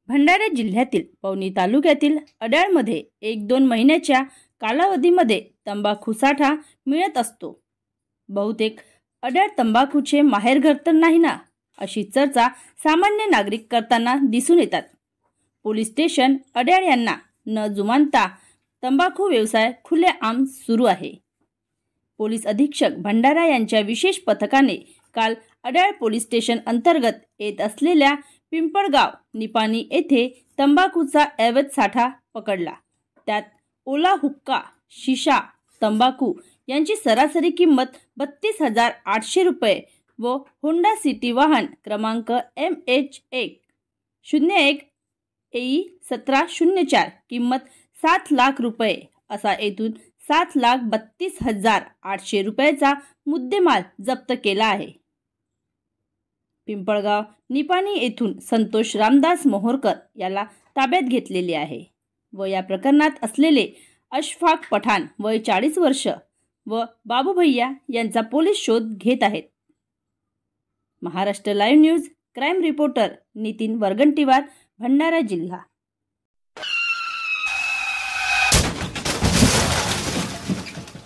भंडारा जिल्ह्यातील पवनी तालुक्यातील अड्याळमध्ये 1-2 महिन्याच्या कालावधीमध्ये तंबाखू साठा मिळत असतो। बहुतेक अड्याळ तंबाखूचे माहेरघर तर नाही ना, अशी चर्चा सामान्य नागरिक करताना दिसून येतात। पोलीस स्टेशन अड्याळ यांना न जुमानता तंबाखू व्यवसाय खुलेआम सुरू आहे। पोलीस अधीक्षक भंडारा यांच्या विशेष पथकाने काल अड्याळ पोलीस स्टेशन अंतर्गत येत असलेल्या पिंपळगाव निपाणी येथे तंबाखूचा अवैध साठा पकडला। त्यात ओला हुक्का, शिशा, तंबाखू यांची सरासरी किंमत 32,800 रुपये व होंडा सिटी वाहन क्रमांक MH101 EI1704 किंमत 7 लाख रुपये असा एकूण 7,32,800 रुपयाचा मुद्देमाल जप्त केला आहे। पिंपळगाव निपाणी येथून संतोष रामदास मोहोरकर याला ताब्यात घेतलेले आहे व या प्रकरणात असलेले अशफाक पठाण वय 40 वर्ष व बाबू भैया यांचा पोलीस शोध घेत आहेत। Maharashtra live news crime reporter Nitin Vargantiwar, Bhandara जिल्हा।